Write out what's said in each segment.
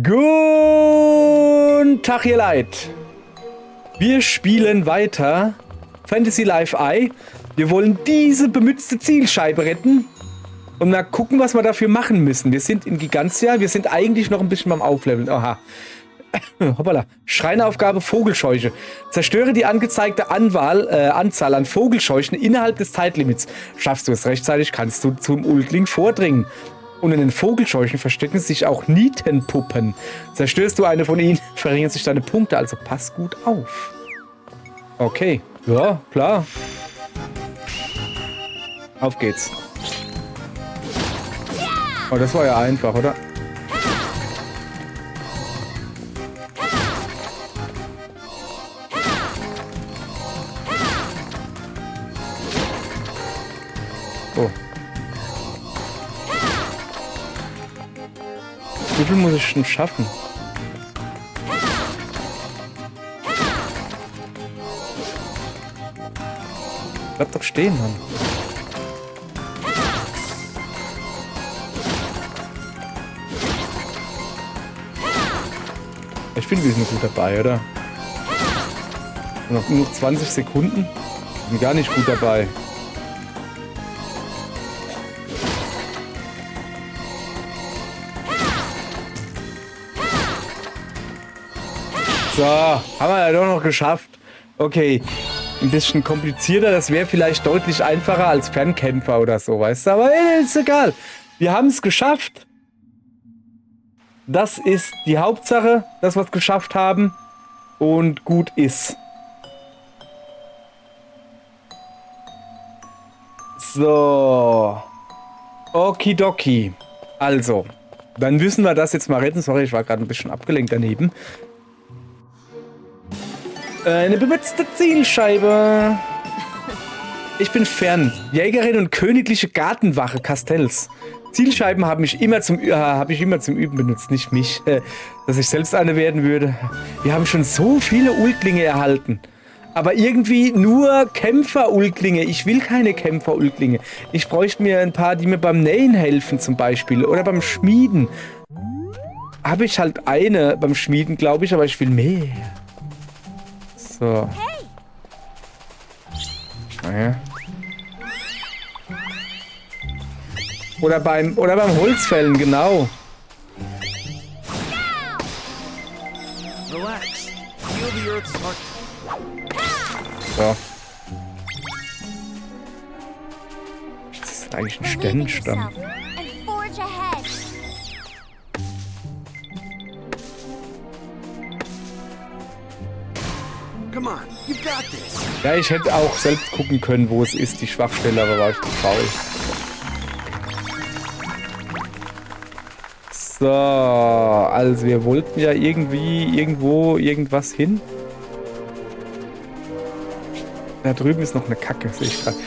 Guten Tag, ihr Leid. Wir spielen weiter Fantasy Life I. Wir wollen diese bemützte Zielscheibe retten und mal gucken, was wir dafür machen müssen. Wir sind in Gigantia, wir sind eigentlich noch ein bisschen beim Aufleveln. Aha. Hoppala. Schreinaufgabe Vogelscheuche. Zerstöre die angezeigte Anzahl an Vogelscheuchen innerhalb des Zeitlimits. Schaffst du es rechtzeitig, kannst du zum Ulkling vordringen. Und in den Vogelscheuchen verstecken sich auch Nietenpuppen. Zerstörst du eine von ihnen, verringern sich deine Punkte, also pass gut auf. Okay, ja, klar. Auf geht's. Oh, das war ja einfach, oder? Oh. Wie viel muss ich schon schaffen? Bleib doch stehen, Mann. Ich finde, wir sind gut dabei, oder? Noch nur 20 Sekunden. Wir sind gar nicht gut dabei. So, haben wir ja doch noch geschafft. Okay, ein bisschen komplizierter. Das wäre vielleicht deutlich einfacher als Fernkämpfer oder so, weißt du? Aber ist egal. Wir haben es geschafft. Das ist die Hauptsache, dass wir es geschafft haben. Und gut ist. So. Okidoki. Also, dann müssen wir das jetzt mal retten. Sorry, ich war gerade ein bisschen abgelenkt daneben. Eine bemützte Zielscheibe. Ich bin Fern, Jägerin und königliche Gartenwache Castells. Zielscheiben habe ich immer zum Üben benutzt, nicht mich, dass ich selbst eine werden würde. Wir haben schon so viele Ulklinge erhalten. Aber irgendwie nur Kämpfer-Ulklinge. Ich will keine Kämpfer-Ulklinge. Ich bräuchte mir ein paar, die mir beim Nähen helfen zum Beispiel. Oder beim Schmieden. Habe ich halt eine beim Schmieden, glaube ich, aber ich will mehr. So. Naja. Oder beim Holzfällen, genau. So. Das ist eigentlich ein Sternenstamm. Ja, ich hätte auch selbst gucken können, wo es ist, die Schwachstelle, aber war ich zu faul. So, also wir wollten ja irgendwo irgendwas hin. Da drüben ist noch eine Kacke, sehe ich gerade.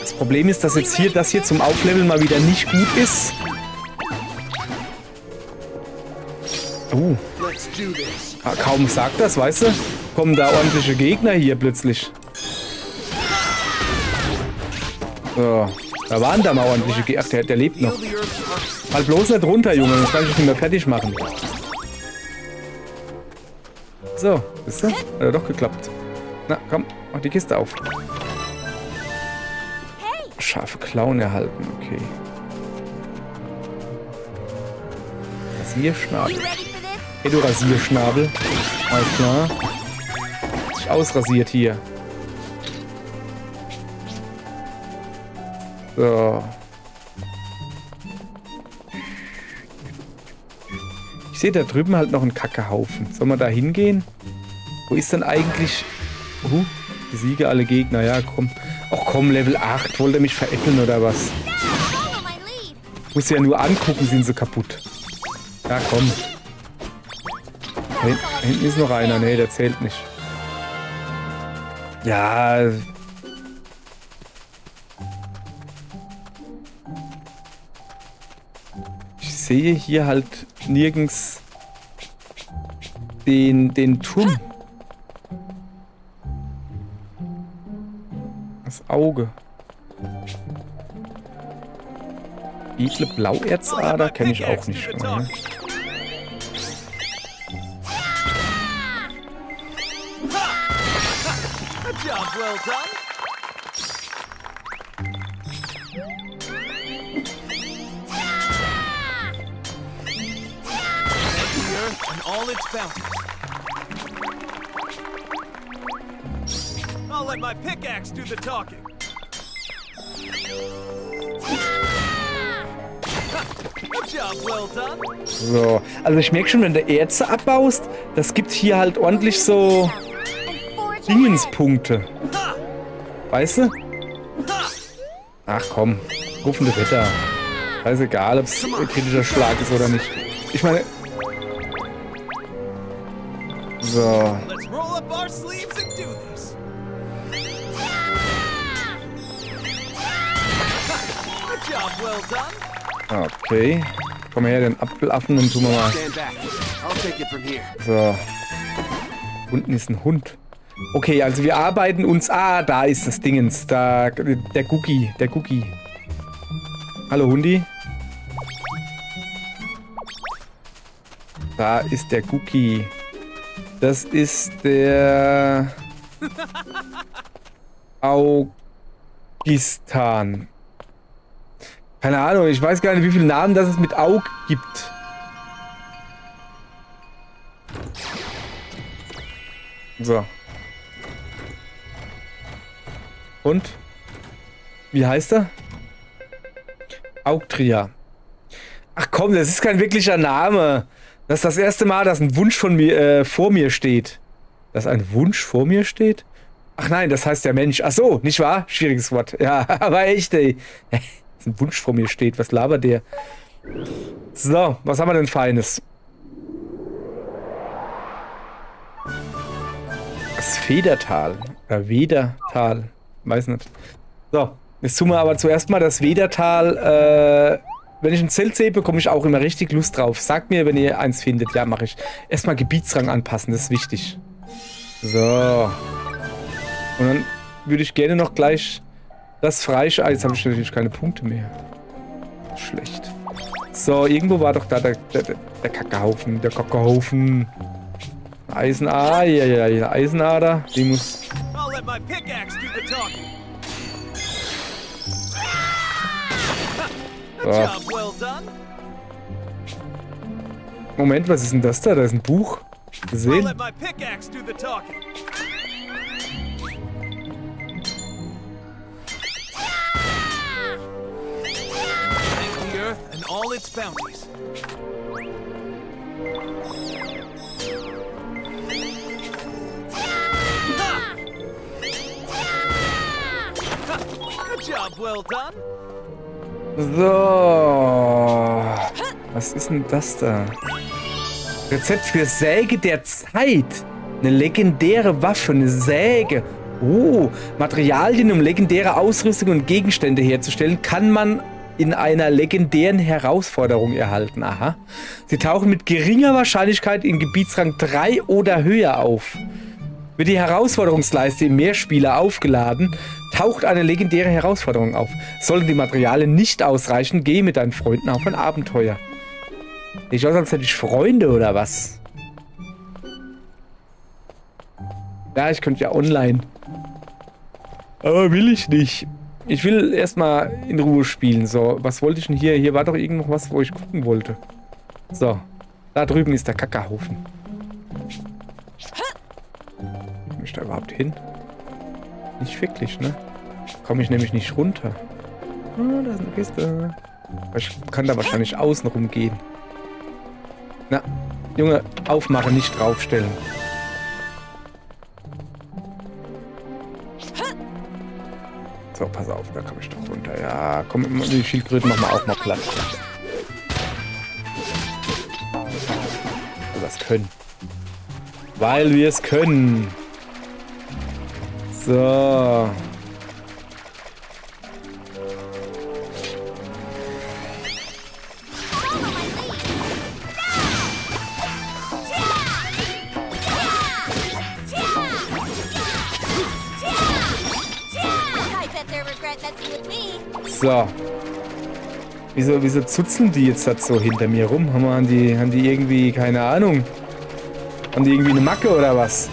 Das Problem ist, dass jetzt das hier zum Aufleveln mal wieder nicht gut ist. Kaum sagt das, weißt du? Kommen da ordentliche Gegner hier plötzlich. So, da waren da mal ordentliche Gegner. Ach, der lebt noch. Fall bloß nicht runter, Junge, sonst kann ich dich nicht mehr fertig machen. So, wisst ihr? Hat ja doch geklappt. Na, komm, mach die Kiste auf. Scharfe Klauen erhalten, okay. Rasierschnabel. Hey, du Rasierschnabel. Alles klar. Sich ausrasiert hier. So. Ich sehe da drüben halt noch einen Kackehaufen. Sollen wir da hingehen? Wo ist denn eigentlich... besiege alle Gegner. Ja, komm. Ach komm, Level 8. Wollt ihr mich veräppeln oder was? Muss ja nur angucken, sind sie kaputt. Ja, komm. Da hinten ist noch einer. Nee, der zählt nicht. Ja. Ich sehe hier halt nirgends den Turm. Das Auge. Edle Blauerzader kenne ich auch nicht. job well done. And all its bounties. I'll let my pickaxe do the talking. A job well done. So, also ich merke schon, wenn du Erze abbaust, das gibt hier halt ordentlich so Dingenspunkte. Weißt du? Ach komm, rufende Wetter. Scheißegal, ob es ein kritischer Schlag ist oder nicht. Ich meine... So. Let's roll up our sleeves and do this. A job well done. Okay. Komm her, den Apfelaffen, dann tun wir mal. Stand back. I'll take it from here. So. Unten ist ein Hund. Okay, also wir arbeiten uns... Ah, da ist das Dingens. Da, der Gucki. Der Gucki. Hallo, Hundi. Da ist der Gucki. Das ist der... Augistan. Keine Ahnung, ich weiß gar nicht, wie viele Namen das es mit Aug gibt. So. Und? Wie heißt er? Augtria. Ach komm, das ist kein wirklicher Name. Das ist das erste Mal, dass ein Wunsch von mir vor mir steht. Dass ein Wunsch vor mir steht? Ach nein, das heißt der Mensch. Ach so, nicht wahr? Schwieriges Wort. Ja, aber echt, ey. Dass ein Wunsch vor mir steht. Was labert der? So, was haben wir denn Feines? Das Federtal. Oder Wedertal. Weiß nicht. So, jetzt tun wir aber zuerst mal das Wedertal. Wenn ich ein Zelt sehe, bekomme ich auch immer richtig Lust drauf. Sagt mir, wenn ihr eins findet. Ja, mache ich. Erstmal Gebietsrang anpassen, das ist wichtig. So. Und dann würde ich gerne noch gleich das freischalten. Jetzt habe ich natürlich keine Punkte mehr. Schlecht. So, irgendwo war doch da der Kackehaufen. Der Kackehaufen. Eisenader. Ja, Eisenader. Die muss... I'll let my pickaxe do the talking. A job well done. Moment, was ist denn das da? Da ist ein Buch. I'll Gesehen? let my pickaxe do the talking. Thank the earth and all its bounties. A job well done. So. Was ist denn das da? Rezept für Säge der Zeit. Eine legendäre Waffe, eine Säge. Oh, Materialien, um legendäre Ausrüstung und Gegenstände herzustellen, kann man in einer legendären Herausforderung erhalten. Aha. Sie tauchen mit geringer Wahrscheinlichkeit in Gebietsrang 3 oder höher auf. Wird die Herausforderungsleiste im Mehrspieler aufgeladen, taucht eine legendäre Herausforderung auf. Sollten die Materialien nicht ausreichen, gehe mit deinen Freunden auf ein Abenteuer. Ich aus, als hätte ich Freunde oder was? Ja, ich könnte ja online. Aber will ich nicht. Ich will erstmal in Ruhe spielen. So, was wollte ich denn hier? Hier war doch irgendwo was, wo ich gucken wollte. So, da drüben ist der Kackehaufen. Komme ich da überhaupt hin? Nicht wirklich, ne? Komme ich nämlich nicht runter. Ah, da ist eine Kiste. Ich kann da wahrscheinlich außen rumgehen. Na, Junge, aufmachen, nicht draufstellen. So, pass auf, da komme ich doch runter. Ja, komm, die Schildkröten machen wir auch mal platt. Weil wir es können. Weil wir es können. So. So. Wieso zuzeln die jetzt halt so hinter mir rum? Haben die irgendwie, keine Ahnung. Haben die irgendwie eine Macke oder was?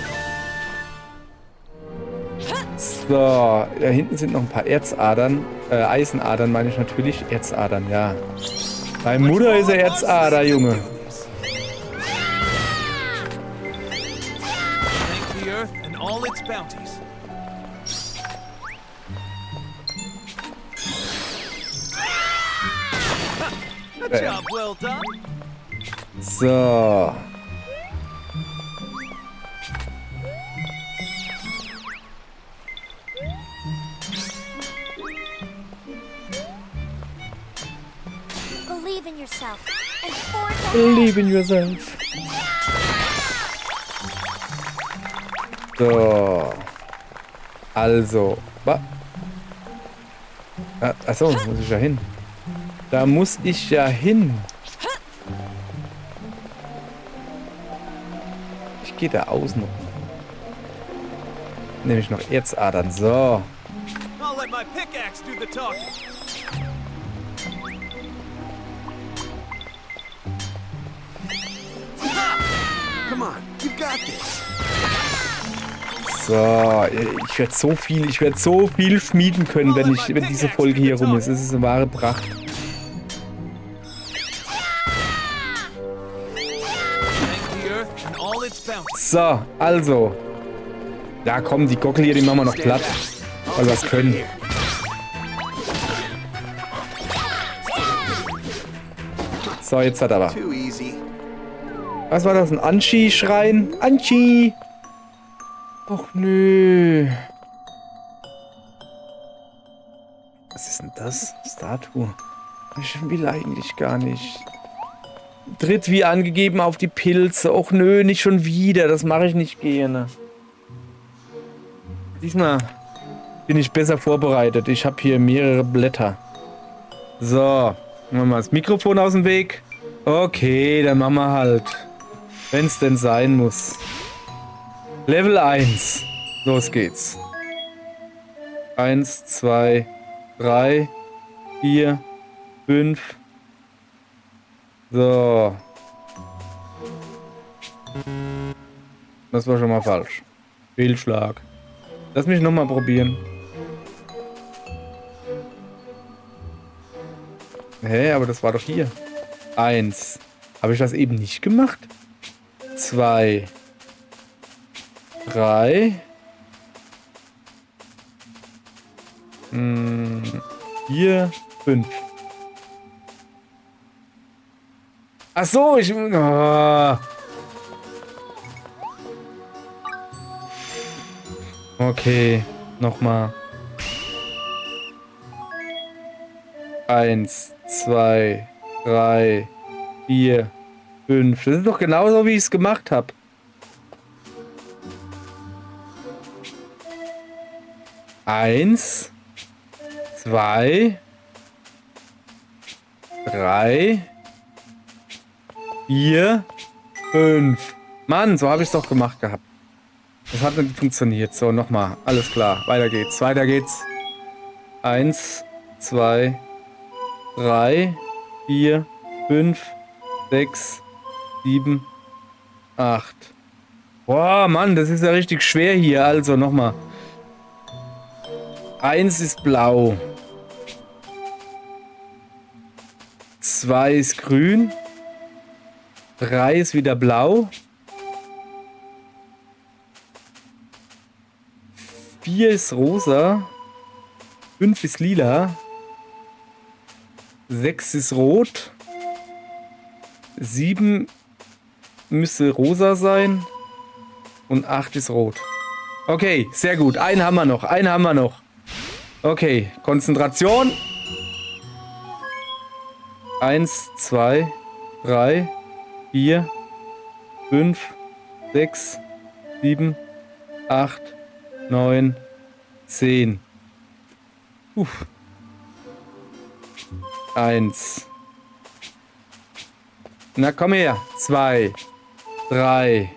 So, da hinten sind noch ein paar Erzadern. Eisenadern meine ich natürlich. Erzadern, ja. Deine Mutter ist eine Erzader, Junge. Thank the earth and all its bounties. A job well done. So. Believe in yourself and forge ahead. Believe in yourself. So. Also. Achso, muss ich ja hin. Da muss ich ja hin. Ich gehe da außen. Nämlich noch Erzadern. So. I'll let my pickaxe do the talking. Come on, you've got this. So, ich werde so viel schmieden können, wenn diese Folge hier rum ist. Es ist eine wahre Pracht. Thank the earth and all its bounties. So, also. Ja, komm, die Gockel hier, die machen wir noch platt. Weil wir es können. So, jetzt hat er aber. Too easy. Was war das? Ein Anschi-Schrein? Anschi! Och nö. Was ist denn das? Statue. Ich will eigentlich gar nicht. Tritt wie angegeben auf die Pilze. Och nö, nicht schon wieder. Das mache ich nicht gerne. Diesmal bin ich besser vorbereitet. Ich habe hier mehrere Blätter. So. Machen wir mal das Mikrofon aus dem Weg. Okay, dann machen wir halt. Wenn es denn sein muss. Level 1. Los geht's. 1, 2, 3, 4, 5. So. Das war schon mal falsch. Fehlschlag. Lass mich nochmal probieren. Hä, aber das war doch hier. 1. Habe ich das eben nicht gemacht? 2. 3. 4, 5. Ach so, ich... Oh. Okay, nochmal. 1, 2, 3, 4, 5. Das ist doch genauso, wie ich es gemacht habe. Eins, 2, 3, 4, 5. Mann, so habe ich es doch gemacht gehabt. Das hat nicht funktioniert. So, nochmal. Alles klar. Weiter geht's. Weiter geht's. 1, 2, 3, 4, 5, 6, 7, 8. Boah, Mann, das ist ja richtig schwer hier. Also, nochmal. 1 ist blau. 2 ist grün. 3 ist wieder blau. 4 ist rosa. 5 ist lila. 6 ist rot. 7 müsste rosa sein. Und 8 ist rot. Okay, sehr gut. Einen haben wir noch. Einen haben wir noch. Okay, Konzentration. 1, 2, 3, 4, 5, 6, 7, 8, 9, 10. 1. Na komm her. 2, 3,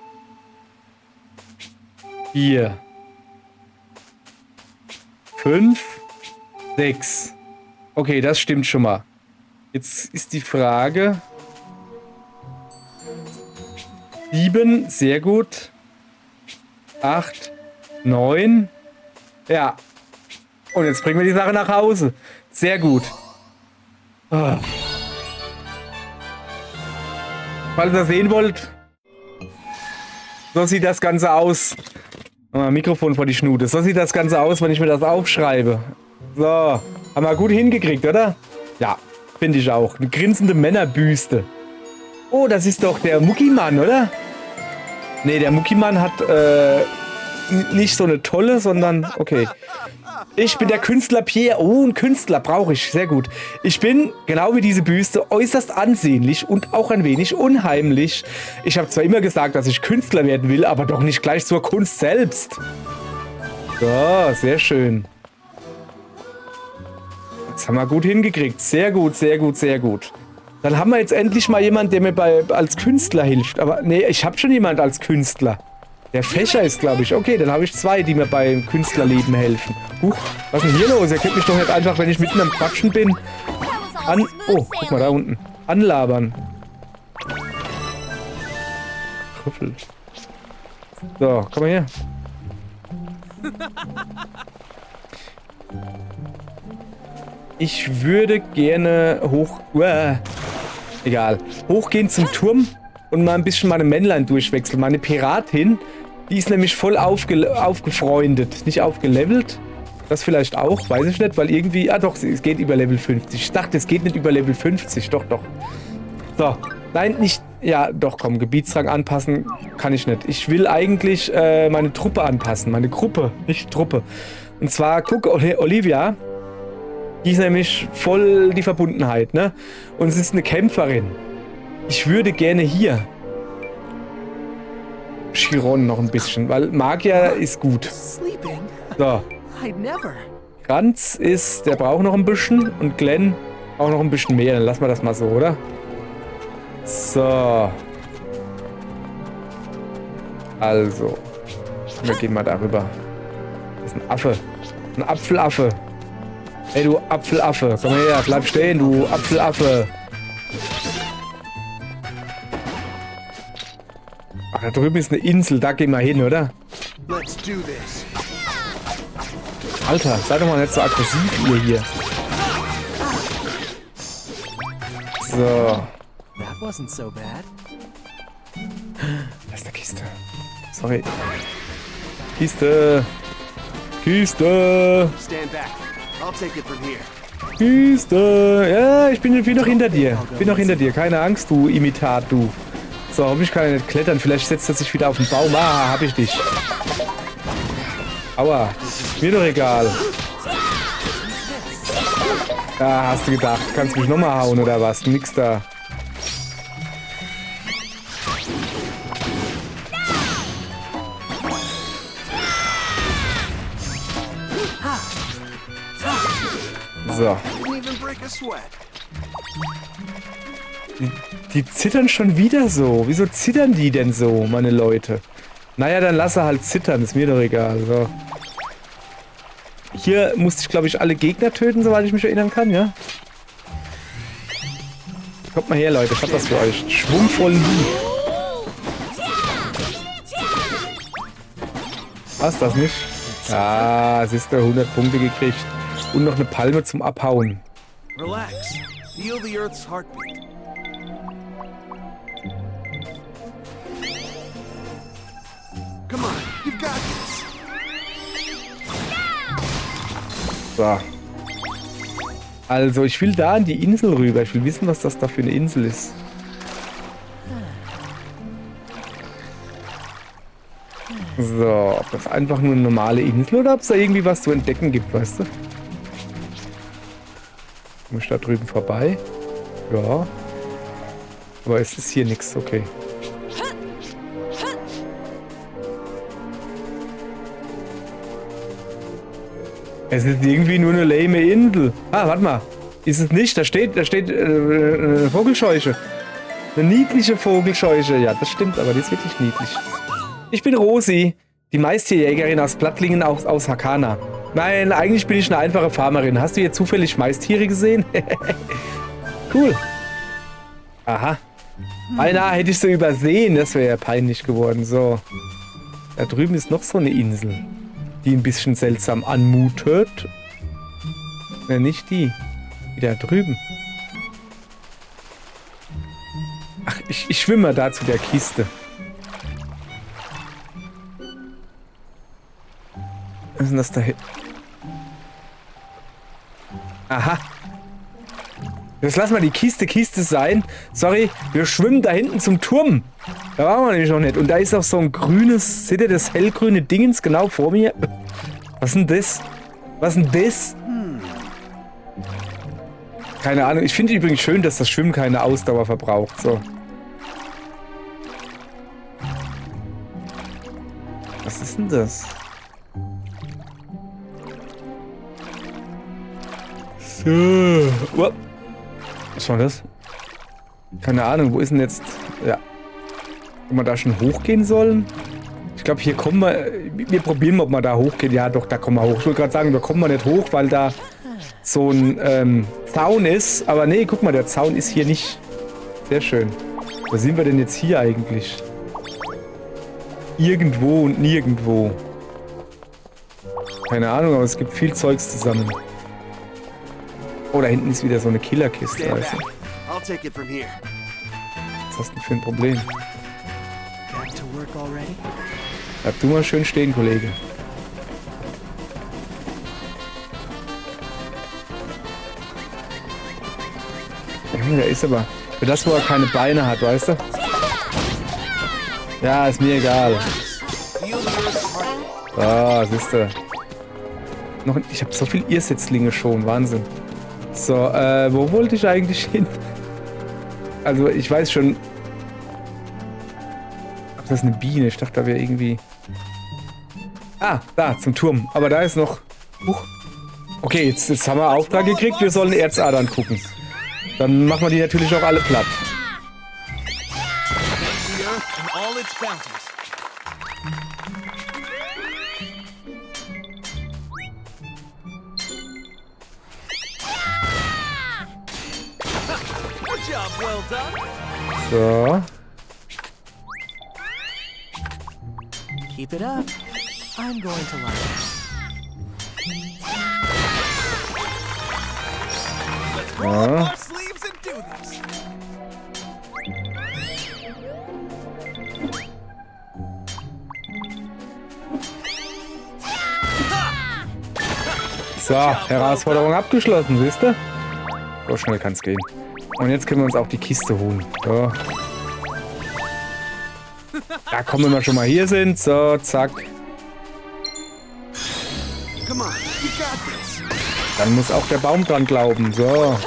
4, 5, 6. Okay, das stimmt schon mal. Jetzt ist die Frage. 7, sehr gut. 8, 9, Ja. Und jetzt bringen wir die Sache nach Hause. Sehr gut. Oh. Falls ihr sehen wollt, so sieht das Ganze aus. Mal Mikrofon vor die Schnute. So sieht das Ganze aus, wenn ich mir das aufschreibe. So, haben wir gut hingekriegt, oder? Ja, finde ich auch. Eine grinsende Männerbüste. Oh, das ist doch der Muckimann, oder? Nee, der Muckimann hat nicht so eine tolle, sondern... Okay. Ich bin der Künstler Pierre. Oh, ein Künstler brauche ich. Sehr gut. Ich bin, genau wie diese Büste, äußerst ansehnlich und auch ein wenig unheimlich. Ich habe zwar immer gesagt, dass ich Künstler werden will, aber doch nicht gleich zur Kunst selbst. So, sehr schön. Das haben wir gut hingekriegt. Sehr gut, sehr gut, sehr gut. Dann haben wir jetzt endlich mal jemanden, der mir als Künstler hilft. Aber nee, ich habe schon jemanden als Künstler. Der Fächer ist, glaube ich. Okay, dann habe ich zwei, die mir beim Künstlerleben helfen. Huch, was ist denn hier los? Ihr könnt mich doch nicht einfach, wenn ich mitten am Quatschen bin, Oh, guck mal da unten. Anlabern. Trüffel. So, komm mal her. Ich würde gerne egal. Hochgehen zum Turm und mal ein bisschen meine Männlein durchwechseln. Meine Piratin, die ist nämlich voll aufgefreundet. Nicht aufgelevelt. Das vielleicht auch, weiß ich nicht, weil irgendwie... Ah doch, es geht über Level 50. Ich dachte, es geht nicht über Level 50. Doch, doch. So. Nein, nicht... Ja, doch, komm. Gebietsrang anpassen kann ich nicht. Ich will eigentlich meine Truppe anpassen. Meine Gruppe, nicht Truppe. Und zwar, guck, Olivia... Die ist nämlich voll die Verbundenheit, ne? Und sie ist eine Kämpferin. Ich würde gerne hier Chiron noch ein bisschen, weil Magier ist gut. So. Kranz ist, der braucht noch ein bisschen und Glenn auch noch ein bisschen mehr. Dann lassen wir das mal so, oder? So. Also. Wir gehen mal darüber. Das ist ein Affe. Ein Apfelaffe. Ey, du Apfelaffe. Komm her, bleib stehen, du Apfelaffe. Ach, da drüben ist eine Insel. Da gehen wir hin, oder? Alter, sei doch mal nicht so aggressiv, ihr hier. So. Da ist eine Kiste. Sorry. Kiste. Kiste. Kiste. Ja, ich bin noch hinter dir. Bin noch hinter dir. Keine Angst, du Imitat, du. So, hoffentlich kann er nicht klettern. Vielleicht setzt er sich wieder auf den Baum. Ah, hab ich dich. Aua. Mir doch egal. Ja, hast du gedacht. Kannst mich nochmal hauen oder was? Nix da. So. Die zittern schon wieder so. Wieso zittern die denn so, meine Leute? Naja, dann lass er halt zittern. Ist mir doch egal. So. Hier musste ich, glaube ich, alle Gegner töten, soweit ich mich erinnern kann, ja? Kommt mal her, Leute. Ich hab das für euch. Schwungvoll Lied. Passt das nicht? Ah, siehst du, 100 Punkte gekriegt. Und noch eine Palme zum Abhauen. Relax. Feel the Earth's heartbeat. Come on, you've got this. So. Also, ich will da an die Insel rüber. Ich will wissen, was das da für eine Insel ist. So, ob das einfach nur eine normale Insel oder ob es da irgendwie was zu entdecken gibt, weißt du? Muss ich da drüben vorbei? Ja. Aber es ist hier nichts, okay. Es ist irgendwie nur eine lame Insel. Ah, warte mal. Ist es nicht? Da steht eine Vogelscheuche. Eine niedliche Vogelscheuche. Ja, das stimmt, aber die ist wirklich niedlich. Ich bin Rosi, die Maistierjägerin aus Plattlingen aus Hakana. Nein, eigentlich bin ich eine einfache Farmerin. Hast du hier zufällig Maistiere gesehen? Cool. Aha. Beinahe hätte ich sie übersehen. Das wäre ja peinlich geworden. So. Da drüben ist noch so eine Insel. die ein bisschen seltsam anmutet. Ne, nicht die. Die da drüben. Ach, ich schwimme da zu der Kiste. Was ist denn das da hinten? Aha. Jetzt lass mal die Kiste sein. Sorry, wir schwimmen da hinten zum Turm. Da waren wir nämlich noch nicht. Und da ist auch so ein grünes, seht ihr das hellgrüne Dingens genau vor mir? Was ist denn das? Was ist denn das? Keine Ahnung. Ich finde übrigens schön, dass das Schwimmen keine Ausdauer verbraucht. So. Was ist denn das? So. Oh. Was war das? Keine Ahnung, wo ist denn jetzt... Ja. Ob wir da schon hochgehen sollen? Ich glaube, hier kommen wir... Wir probieren mal, ob wir da hochgehen. Ja, doch, da kommen wir hoch. Ich wollte gerade sagen, da kommen wir nicht hoch, weil da so ein Zaun ist. Aber nee, guck mal, der Zaun ist hier nicht. Sehr schön. Wo sind wir denn jetzt hier eigentlich? Irgendwo und nirgendwo. Keine Ahnung, aber es gibt viel Zeugs zusammen. Oh, da hinten ist wieder so eine Killerkiste. Weißt du? Was hast du denn für ein Problem? Bleib du mal schön stehen, Kollege. Junge, der ist aber... Für das, wo er keine Beine hat, weißt du? Ja, ist mir egal. Ah, siehst du. Noch, ich habe so viel Irrsetzlinge schon, Wahnsinn. So, wo wollte ich eigentlich hin? Also, ich weiß schon... Ach, das ist eine Biene. Ich dachte, da wäre irgendwie... Ah, da, zum Turm. Aber da ist noch... Okay, jetzt haben wir Auftrag gekriegt. Wir sollen Erzadern gucken. Dann machen wir die natürlich auch alle platt. So. Keep it up. I'm going to like it. Ja. So, Herausforderung abgeschlossen, siehst du? So schnell kann es gehen. Und jetzt können wir uns auch die Kiste holen. So. Ja, komm, wenn wir schon mal hier sind. So, zack. Dann muss auch der Baum dran glauben. So.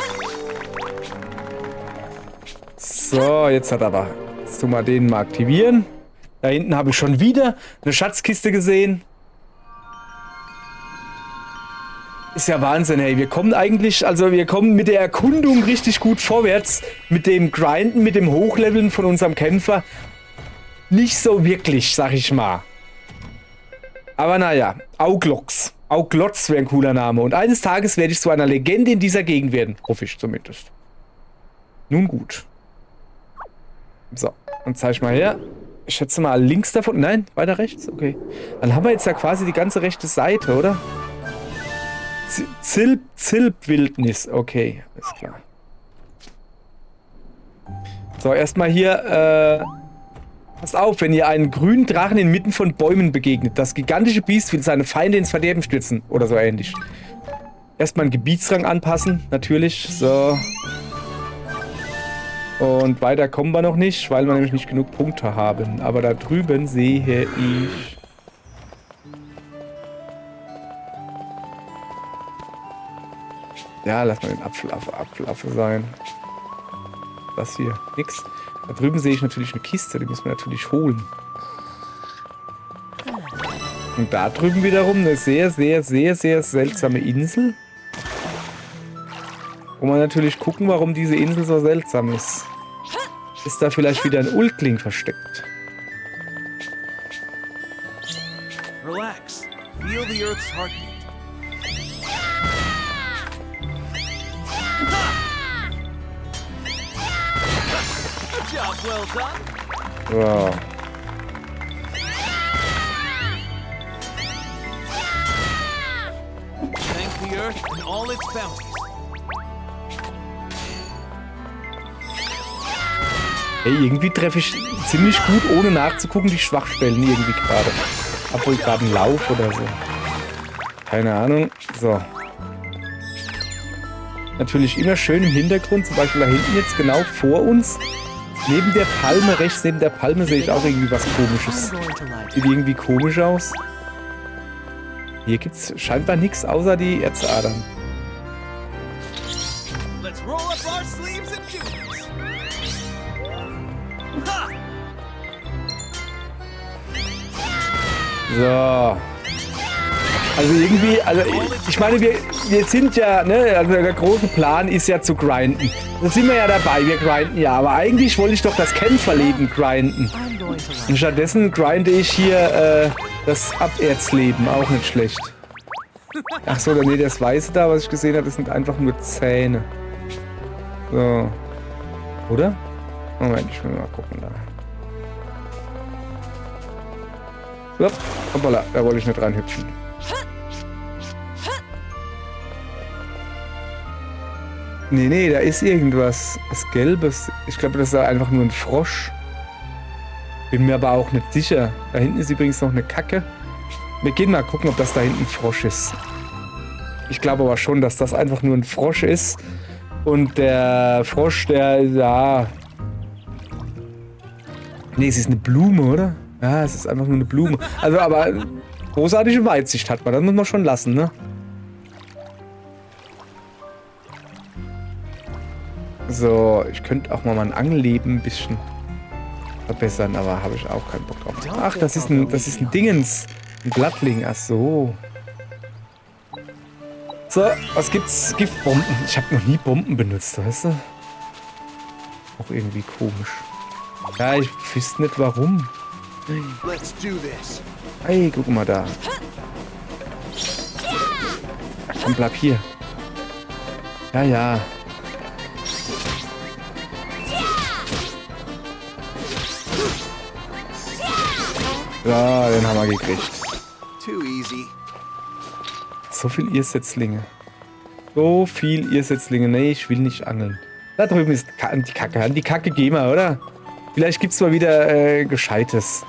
So, jetzt hat aber... Jetzt tun wir den mal aktivieren. Da hinten habe ich schon wieder eine Schatzkiste gesehen. Ist ja Wahnsinn, hey. Wir kommen eigentlich, also wir kommen mit der Erkundung richtig gut vorwärts. Mit dem Grinden, mit dem Hochleveln von unserem Kämpfer. Nicht so wirklich, sag ich mal. Aber naja, Auglotz. Auglotz wäre ein cooler Name. Und eines Tages werde ich zu einer Legende in dieser Gegend werden. Hoffe ich zumindest. Nun gut. So, dann zeig ich mal her. Ich schätze mal links davon. Nein, weiter rechts? Okay. Dann haben wir jetzt ja quasi die ganze rechte Seite, oder? Zilp-Wildnis. Okay, ist klar. So, erstmal hier, passt auf, wenn ihr einen grünen Drachen inmitten von Bäumen begegnet. Das gigantische Biest will seine Feinde ins Verderben stürzen. Oder so ähnlich. Erstmal einen Gebietsrang anpassen, natürlich. So. Und weiter kommen wir noch nicht, weil wir nämlich nicht genug Punkte haben. Aber da drüben sehe ich... Ja, lass mal den Apfelaffe sein. Das hier, nix. Da drüben sehe ich natürlich eine Kiste, die müssen wir natürlich holen. Und da drüben wiederum eine sehr, sehr, sehr, sehr seltsame Insel. Wo wir natürlich gucken, warum diese Insel so seltsam ist. Ist da vielleicht wieder ein Ulkling versteckt? Relax. Feel the Earth's heartbeat. Job well done. Wow. the earth and all its bounties. Hey, irgendwie treffe ich ziemlich gut, ohne nachzugucken, die Schwachstellen irgendwie gerade. Obwohl gerade ein Lauf oder so. Keine Ahnung. So. Natürlich immer schön im Hintergrund, zum Beispiel da hinten jetzt genau vor uns. Neben der Palme, rechts neben der Palme sehe ich auch irgendwie was Komisches. I'm going to lie. Sieht irgendwie komisch aus. Hier gibt's scheinbar nichts außer die Erzadern. Let's roll up our sleeves and do this. Ha! So. Also irgendwie, also ich meine, wir sind ja, ne, also der große Plan ist ja zu grinden. Da sind wir ja dabei, wir grinden ja, aber eigentlich wollte ich doch das Kämpferleben grinden. I'm going to lie. Und stattdessen grinde ich hier das Aberzleben, auch nicht schlecht. Ach so, nee, das Weiße da, was ich gesehen habe, das sind einfach nur Zähne. So. Oder? Moment, ich will mal gucken da. So, hoppala, da wollte ich nicht reinhüpfen. Nee, da ist irgendwas. Was Gelbes. Ich glaube, das ist einfach nur ein Frosch. Bin mir aber auch nicht sicher. Da hinten ist übrigens noch eine Kacke. Wir gehen mal gucken, ob das da hinten ein Frosch ist. Ich glaube aber schon, dass das einfach nur ein Frosch ist. Und der Frosch, der, ja... Nee, es ist eine Blume, oder? Ja, es ist einfach nur eine Blume. Also, aber großartige Weitsicht hat man. Das muss man schon lassen, ne? So, ich könnte auch mal mein Angelleben ein bisschen verbessern, aber habe ich auch keinen Bock drauf. Ach, das ist ein Dingens. Ein Blattling, ach so. So, was gibt's? Giftbomben. Ich habe noch nie Bomben benutzt, weißt du? Auch irgendwie komisch. Ja, ich wüsste nicht warum. Let's do this. Hey, guck mal da. Komm, bleib hier. Ja, ja. Ja, den haben wir gekriegt. Too easy. So viel Irrsetzlinge. So viel Irrsetzlinge. Nee, ich will nicht angeln. Da drüben ist die Kacke. An die Kacke gehen wir, oder? Vielleicht gibt's mal wieder Gescheites.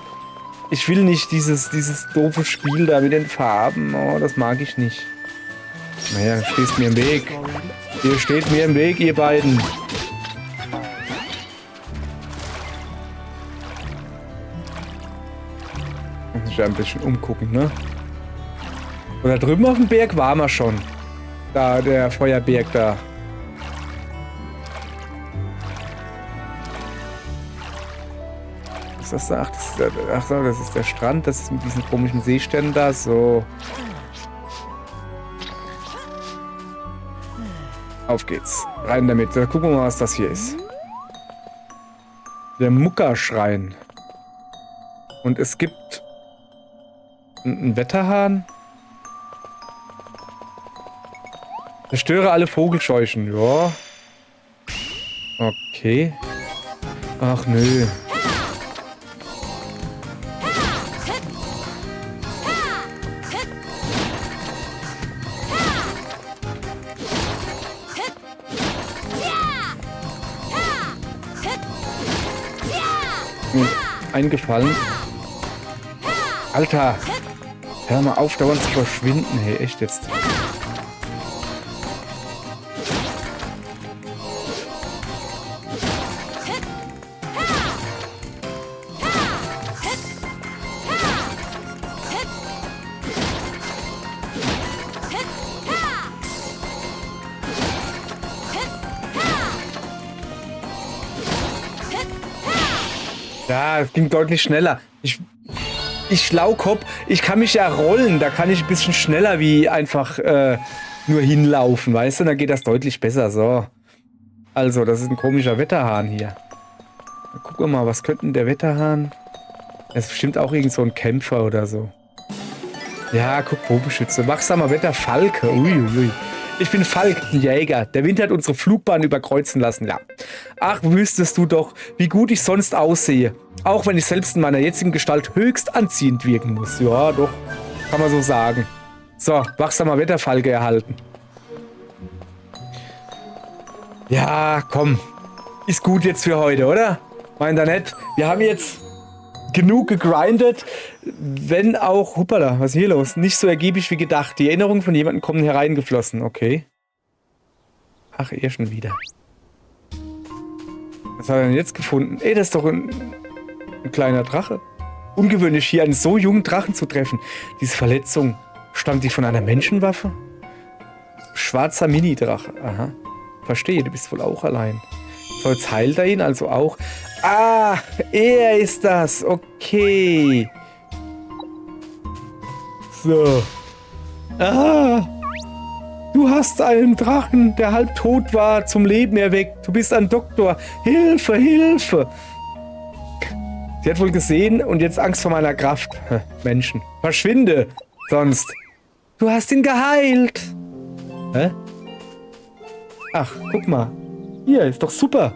Ich will nicht dieses doofe Spiel da mit den Farben. Oh, das mag ich nicht. Naja, stehst mir im Weg. Ihr steht mir im Weg, ihr beiden. Muss ich ein bisschen umgucken, ne? Oder drüben auf dem Berg waren wir schon. Da, der Feuerberg da. Was ist das da? Ach so, das ist der Strand. Das ist mit diesen komischen Seesternen da. So. Auf geht's. Rein damit. Da gucken wir mal, was das hier ist. Der Muckerschrein. Und es gibt einen Wetterhahn. Zerstöre alle Vogelscheuchen. Ja. Okay. Ach nö. Eingefallen. Alter. Hör mal auf, dauernd zu verschwinden. Hey, echt jetzt. Ja, es ging deutlich schneller. Ich Schlaukopf, ich kann mich ja rollen. Da kann ich ein bisschen schneller wie einfach nur hinlaufen, weißt du? Dann geht das deutlich besser. So. Also, das ist ein komischer Wetterhahn hier. Dann gucken wir mal, was könnte denn der Wetterhahn? Das ist bestimmt auch irgend so ein Kämpfer oder so. Ja, guck, Bogenschütze. Wachsamer Wetterfalke. Uiuiui. Ich bin Falk, ein Jäger. Der Wind hat unsere Flugbahn überkreuzen lassen, ja. Ach, wüsstest du doch, wie gut ich sonst aussehe. Auch wenn ich selbst in meiner jetzigen Gestalt höchst anziehend wirken muss. Ja, doch. Kann man so sagen. So, wachsamer Wetterfalke erhalten. Ja, komm. Ist gut jetzt für heute, oder? Meint ihr nicht? Wir haben jetzt genug gegrindet, wenn auch, hoppala, was ist hier los? Nicht so ergiebig wie gedacht. Die Erinnerungen von jemandem kommen hereingeflossen, okay. Ach, er schon wieder. Was hat er denn jetzt gefunden? Ey, das ist doch ein kleiner Drache. Ungewöhnlich, hier einen so jungen Drachen zu treffen. Diese Verletzung, stammt die von einer Menschenwaffe? Schwarzer Mini-Drache, aha. Verstehe, du bist wohl auch allein. So, jetzt heilt er ihn also auch. Ah, er ist das. Okay. So. Ah. Du hast einen Drachen, der halb tot war, zum Leben erweckt. Du bist ein Doktor. Hilfe, Hilfe. Sie hat wohl gesehen und jetzt Angst vor meiner Kraft. Menschen. Verschwinde. Sonst. Du hast ihn geheilt. Hä? Ach, guck mal. Hier, ist doch super.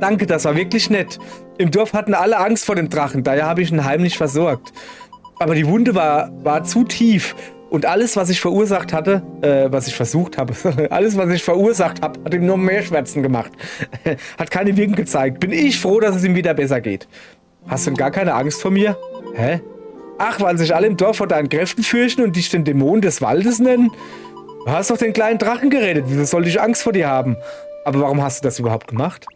Danke, das war wirklich nett. Im Dorf hatten alle Angst vor dem Drachen, daher habe ich ihn heimlich versorgt. Aber die Wunde war zu tief. Und alles, was ich verursacht hatte, was ich versucht habe, alles, was ich verursacht habe, hat ihm nur mehr Schmerzen gemacht. Hat keine Wirkung gezeigt. Bin ich froh, dass es ihm wieder besser geht. Hast du denn gar keine Angst vor mir? Hä? Ach, weil sich alle im Dorf vor deinen Kräften fürchten und dich den Dämon des Waldes nennen? Du hast doch den kleinen Drachen geredet. Wieso sollte ich Angst vor dir haben? Aber warum hast du das überhaupt gemacht?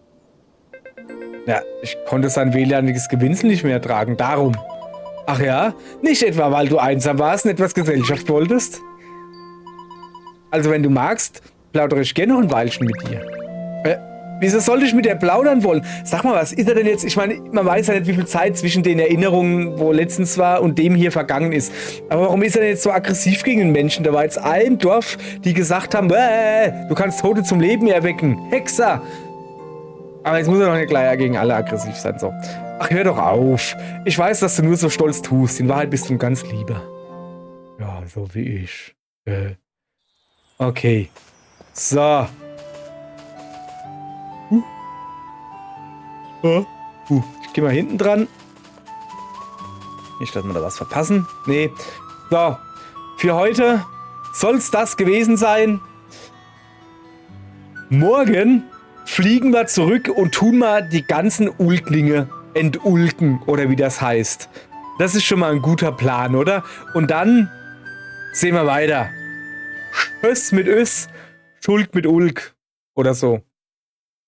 Ja, ich konnte sein wehleidiges Gewinsel nicht mehr ertragen. Darum. Ach ja? Nicht etwa, weil du einsam warst und etwas Gesellschaft wolltest? Also, wenn du magst, plaudere ich gerne noch ein Weilchen mit dir. Wieso sollte ich mit dir plaudern wollen? Sag mal, was ist er denn jetzt? Ich meine, man weiß ja nicht, wie viel Zeit zwischen den Erinnerungen, wo letztens war, und dem hier vergangen ist. Aber warum ist er denn jetzt so aggressiv gegen den Menschen? Da war jetzt ein Dorf, die gesagt haben, du kannst Tote zum Leben erwecken. Hexer! Aber jetzt muss er doch nicht gleich gegen alle aggressiv sein. So. Ach, hör doch auf. Ich weiß, dass du nur so stolz tust. In Wahrheit bist du ein ganz Lieber. Ja, so wie ich. Okay. So. Ich gehe mal hinten dran. Nicht, dass wir da was verpassen. Nee. So. Für heute soll's das gewesen sein. Morgen fliegen wir zurück und tun mal die ganzen Ulklinge entulken, oder wie das heißt. Das ist schon mal ein guter Plan, oder? Und dann sehen wir weiter. Schöss mit Öss, Schuld mit Ulk. Oder so.